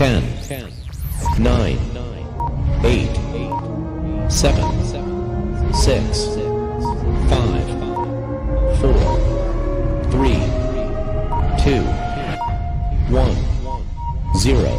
10, 9, 8, 7, 6, 5, 4, 3, 2, 1, 0.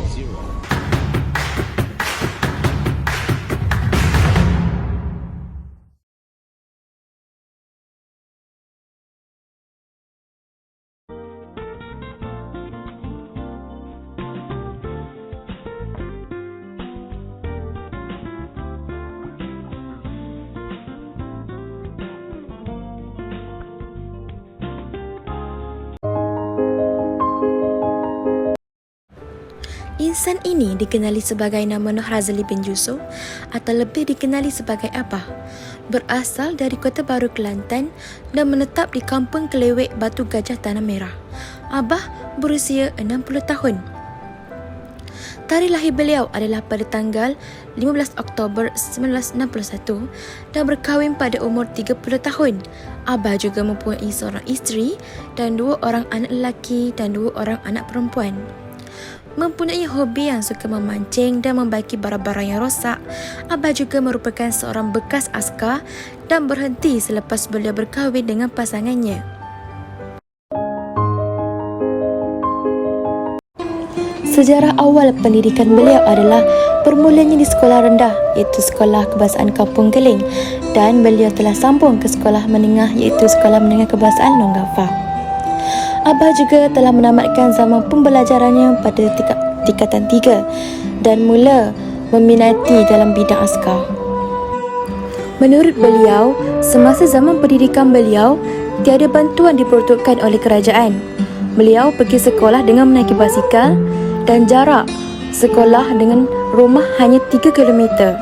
Insan ini dikenali sebagai nama Noh Razali bin Yusuf atau lebih dikenali sebagai Abah. Berasal dari Kota Baru, Kelantan dan menetap di Kampung Kelewek, Batu Gajah, Tanah Merah. Abah berusia 60 tahun. Tarikh lahir beliau adalah pada tanggal 15 Oktober 1961 dan berkahwin pada umur 30 tahun. Abah juga mempunyai seorang isteri dan 2 orang anak lelaki dan 2 orang anak perempuan. Mempunyai hobi yang suka memancing dan membaiki barang-barang yang rosak. Abah juga merupakan seorang bekas askar dan berhenti selepas beliau berkahwin dengan pasangannya. Sejarah awal pendidikan beliau adalah bermulanya di sekolah rendah iaitu Sekolah Kebahasaan Kampung Geling dan beliau telah sambung ke sekolah menengah iaitu Sekolah Menengah Kebahasaan Long Gafar. Abah juga telah menamatkan zaman pembelajarannya pada tingkatan 3 dan mula meminati dalam bidang askar. Menurut beliau, semasa zaman pendidikan beliau, tiada bantuan diperuntukkan oleh kerajaan. Beliau pergi sekolah dengan menaiki basikal dan jarak sekolah dengan rumah hanya 3 km.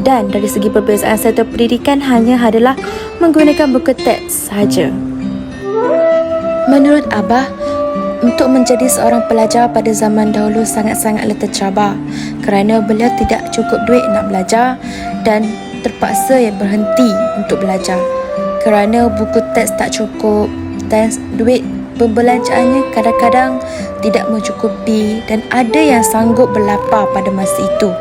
Dan dari segi perbezaan sektor pendidikan hanya adalah menggunakan buku teks sahaja. Menurut Abah, untuk menjadi seorang pelajar pada zaman dahulu sangat-sangatlah tercabar kerana beliau tidak cukup duit nak belajar dan terpaksa berhenti untuk belajar kerana buku teks tak cukup dan duit pembelanjaannya kadang-kadang tidak mencukupi dan ada yang sanggup berlapar pada masa itu.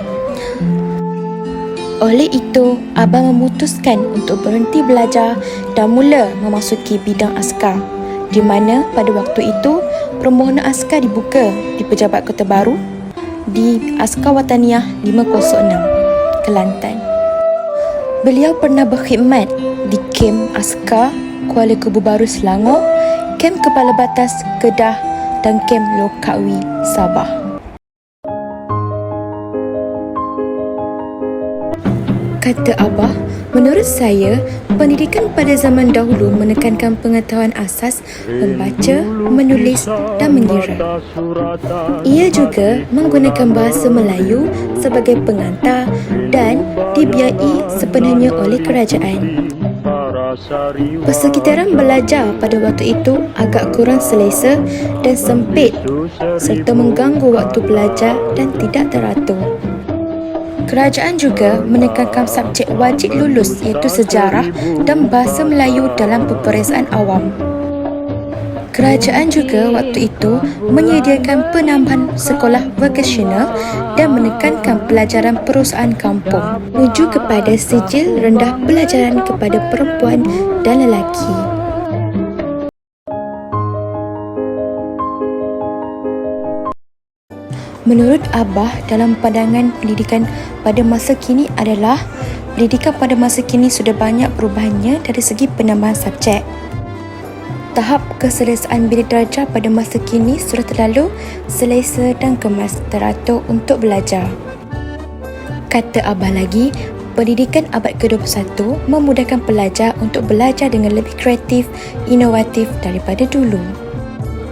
Oleh itu, Abah memutuskan untuk berhenti belajar dan mula memasuki bidang askar, di mana pada waktu itu permohonan askar dibuka di Pejabat Kota Baru di Askar Wataniah 506, Kelantan. Beliau pernah berkhidmat di Kem Askar Kuala Kubu Baru, Selangor, Kem Kepala Batas Kedah dan Kem Lokatwi, Sabah. Kata Abah, menurut saya, pendidikan pada zaman dahulu menekankan pengetahuan asas membaca, menulis dan mengira. Ia juga menggunakan bahasa Melayu sebagai pengantar dan dibiayai sepenuhnya oleh kerajaan. Persekitaran belajar pada waktu itu agak kurang selesa dan sempit serta mengganggu waktu belajar dan tidak teratur. Kerajaan juga menekankan subjek wajib lulus iaitu sejarah dan bahasa Melayu dalam peperiksaan awam. Kerajaan juga waktu itu menyediakan penambahan sekolah vokasional dan menekankan pelajaran perusahaan kampung menuju kepada sijil rendah pelajaran kepada perempuan dan lelaki. Menurut Abah, dalam pandangan pendidikan pada masa kini adalah pendidikan pada masa kini sudah banyak perubahannya dari segi penambahan subjek. Tahap keselesaan bilik darjah pada masa kini sudah terlalu selesa dan kemas teratur untuk belajar. Kata Abah lagi, pendidikan abad ke-21 memudahkan pelajar untuk belajar dengan lebih kreatif, inovatif daripada dulu.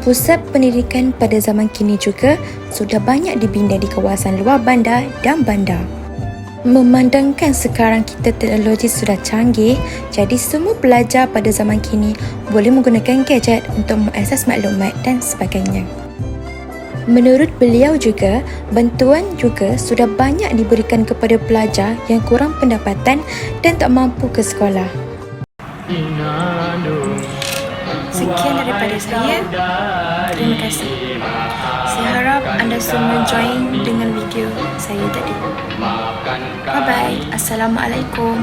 Pusat pendidikan pada zaman kini juga sudah banyak dibina di kawasan luar bandar dan bandar. Memandangkan sekarang kita teknologi sudah canggih, jadi semua pelajar pada zaman kini boleh menggunakan gadget untuk mengakses maklumat dan sebagainya. Menurut beliau juga, bantuan juga sudah banyak diberikan kepada pelajar yang kurang pendapatan dan tak mampu ke sekolah. Sekian daripada saya. Terima kasih. Saya harap anda semua join dengan video saya tadi. Bye-bye. Assalamualaikum.